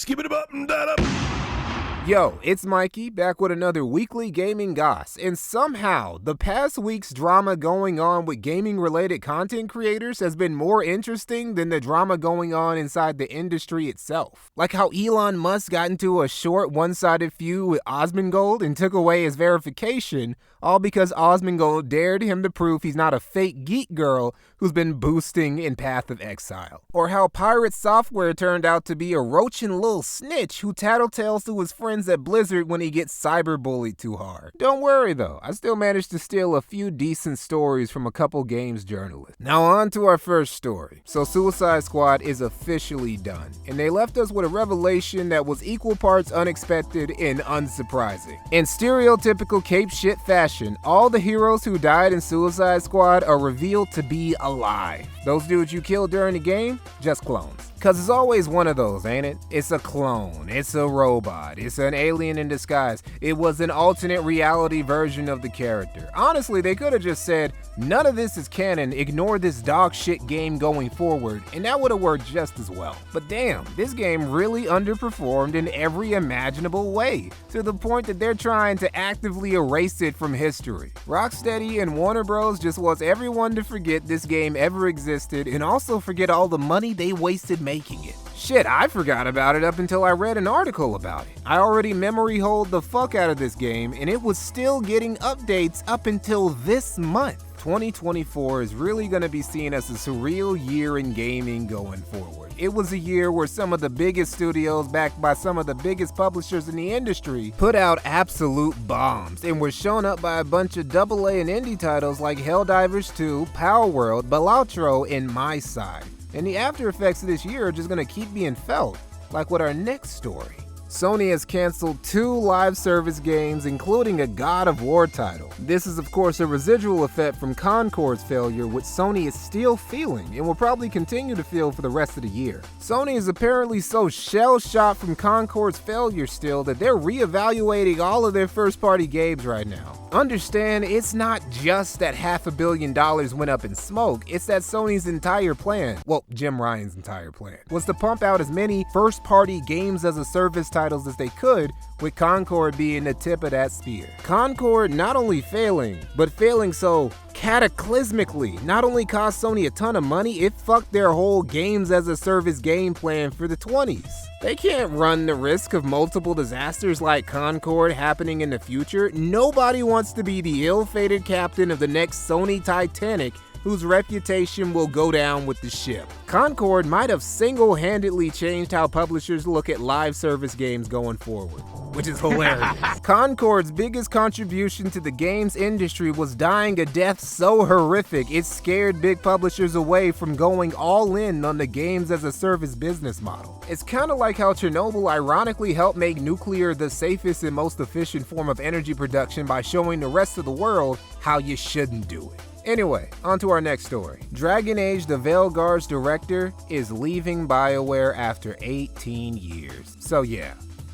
Skip it up and that up. Yo, it's Mikey, back with another weekly Gaming Goss, and somehow, the past week's drama going on with gaming-related content creators has been more interesting than the drama going on inside the industry itself. Like how Elon Musk got into a short, one-sided feud with Osmongold and took away his verification, all because Osmongold dared him to prove he's not a fake geek girl who's been boosting in Path of Exile. Or how Pirate Software turned out to be a roachin' little snitch who tattletales to his friends at Blizzard when he gets cyberbullied too hard. Don't worry though, I still managed to steal a few decent stories from a couple games journalists. Now on to our first story. So Suicide Squad is officially done, and they left us with a revelation that was equal parts unexpected and unsurprising. In stereotypical cape shit fashion, all the heroes who died in Suicide Squad are revealed to be alive. Those dudes you killed during the game, just clones. Cause it's always one of those, ain't it? It's a clone, it's a robot, it's an alien in disguise. It was an alternate reality version of the character. Honestly, they could have just said, none of this is canon, ignore this dog shit game going forward, and that would have worked just as well. But damn, this game really underperformed in every imaginable way, to the point that they're trying to actively erase it from history. Rocksteady and Warner Bros. Just wants everyone to forget this game ever existed, and also forget all the money they wasted making it. Shit, I forgot about it up until I read an article about it. I already memory hold the fuck out of this game, and it was still getting updates up until this month. 2024 is really going to be seen as a surreal year in gaming going forward. It was a year where some of the biggest studios backed by some of the biggest publishers in the industry put out absolute bombs and were shown up by a bunch of AA and indie titles like Helldivers 2, Power World, Balatro, and My Side. And the after effects of this year are just going to keep being felt, like with our next story. Sony has canceled 2 live service games, including a God of War title. This is of course a residual effect from Concord's failure, which Sony is still feeling and will probably continue to feel for the rest of the year. Sony is apparently so shell-shocked from Concord's failure still that they're reevaluating all of their first-party games right now. Understand, it's not just that $500 million went up in smoke, it's that Sony's entire plan, well, Jim Ryan's entire plan, was to pump out as many first-party games as a service titles as they could, with Concord being the tip of that spear. Concord not only failing, but failing so cataclysmically, not only cost Sony a ton of money, it fucked their whole games as a service game plan for the 20s. They can't run the risk of multiple disasters like Concord happening in the future. Nobody wants to be the ill-fated captain of the next Sony Titanic whose reputation will go down with the ship. Concord might have single-handedly changed how publishers look at live service games going forward, which is hilarious. Concord's biggest contribution to the games industry was dying a death so horrific it scared big publishers away from going all in on the games as a service business model. It's kind of like how Chernobyl ironically helped make nuclear the safest and most efficient form of energy production by showing the rest of the world how you shouldn't do it. Anyway, on to our next story. Dragon Age the Veilguard's director is leaving Bioware after 18 years. So yeah,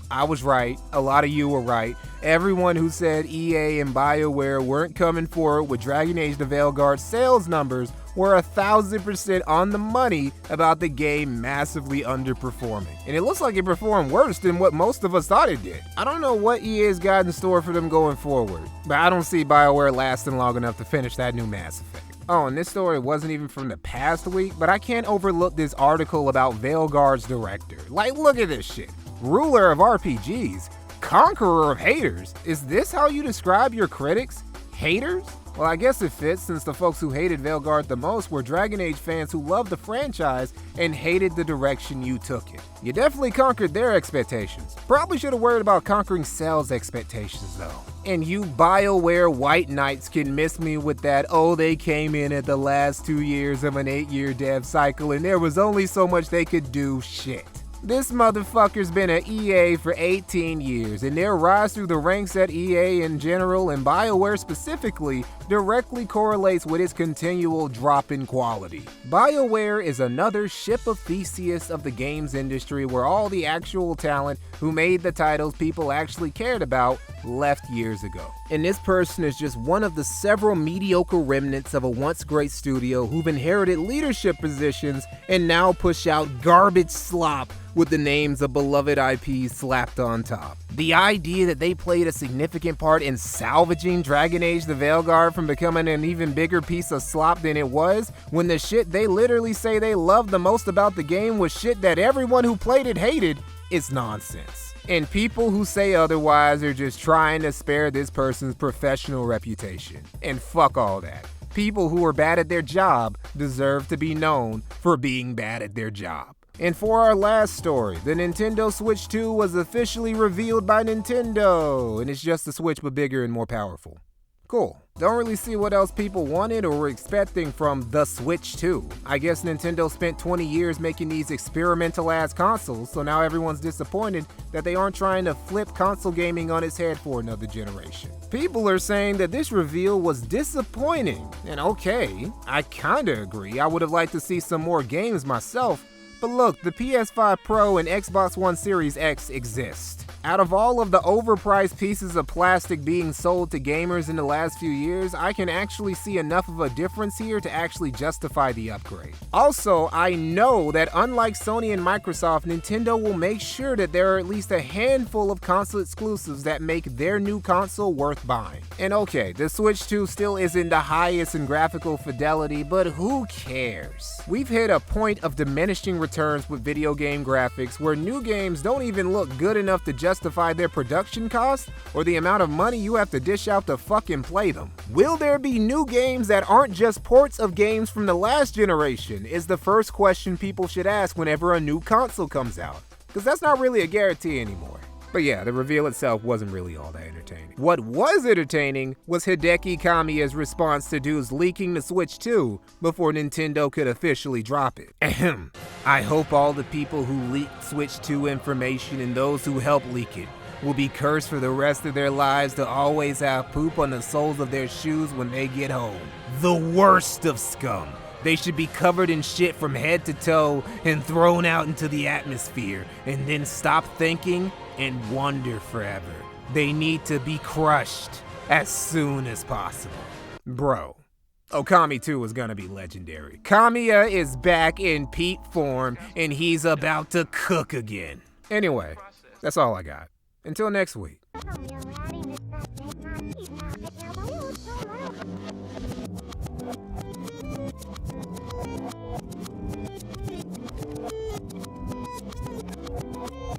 I was right, a lot of you were right. Everyone who said EA and Bioware weren't coming forward with Dragon Age the Veilguard sales numbers were 1000% on the money about the game massively underperforming. And it looks like it performed worse than what most of us thought it did. I don't know what EA's got in store for them going forward, but I don't see Bioware lasting long enough to finish that new Mass Effect. Oh, and this story wasn't even from the past week, but I can't overlook this article about Veilguard's director. Like, look at this shit. Ruler of RPGs, conqueror of haters. Is this how you describe your critics? Haters? Well, I guess it fits since the folks who hated Veilguard the most were Dragon Age fans who loved the franchise and hated the direction you took it. You definitely conquered their expectations. Probably should have worried about conquering sales expectations though. And you Bioware white knights can miss me with that, oh, they came in at the last 2 years of an 8-year dev cycle and there was only so much they could do shit. This motherfucker's been at EA for 18 years, and their rise through the ranks at EA in general and Bioware specifically directly correlates with its continual drop in quality. Bioware is another ship of Theseus of the games industry where all the actual talent who made the titles people actually cared about left years ago. And this person is just one of the several mediocre remnants of a once great studio who've inherited leadership positions and now push out garbage slop with the names of beloved IPs slapped on top. The idea that they played a significant part in salvaging Dragon Age the Veilguard from becoming an even bigger piece of slop than it was, when the shit they literally say they loved the most about the game was shit that everyone who played it hated, is nonsense. And people who say otherwise are just trying to spare this person's professional reputation. And fuck all that. People who are bad at their job deserve to be known for being bad at their job. And for our last story, the Nintendo Switch 2 was officially revealed by Nintendo, and it's just a Switch but bigger and more powerful. Cool. Don't really see what else people wanted or were expecting from the Switch 2. I guess Nintendo spent 20 years making these experimental ass consoles, so now everyone's disappointed that they aren't trying to flip console gaming on its head for another generation. People are saying that this reveal was disappointing, and okay, I kinda agree. I would have liked to see some more games myself. But look, the PS5 Pro and Xbox One Series X exist. Out of all of the overpriced pieces of plastic being sold to gamers in the last few years, I can actually see enough of a difference here to actually justify the upgrade. Also, I know that unlike Sony and Microsoft, Nintendo will make sure that there are at least a handful of console exclusives that make their new console worth buying. And okay, the Switch 2 still isn't the highest in graphical fidelity, but who cares? We've hit a point of diminishing returns with video game graphics where new games don't even look good enough to justify their production costs or the amount of money you have to dish out to fucking play them. Will there be new games that aren't just ports of games from the last generation is the first question people should ask whenever a new console comes out, because that's not really a guarantee anymore. But yeah, the reveal itself wasn't really all that entertaining. What was entertaining was Hideki Kamiya's response to dudes leaking the Switch 2 before Nintendo could officially drop it. Ahem. I hope all the people who leaked Switch 2 information and those who helped leak it will be cursed for the rest of their lives to always have poop on the soles of their shoes when they get home. The worst of scum. They should be covered in shit from head to toe and thrown out into the atmosphere and then stop thinking and wonder forever. They need to be crushed as soon as possible. Bro, Okami 2 is gonna be legendary. Kamiya is back in peak form and he's about to cook again. Anyway, that's all I got. Until next week.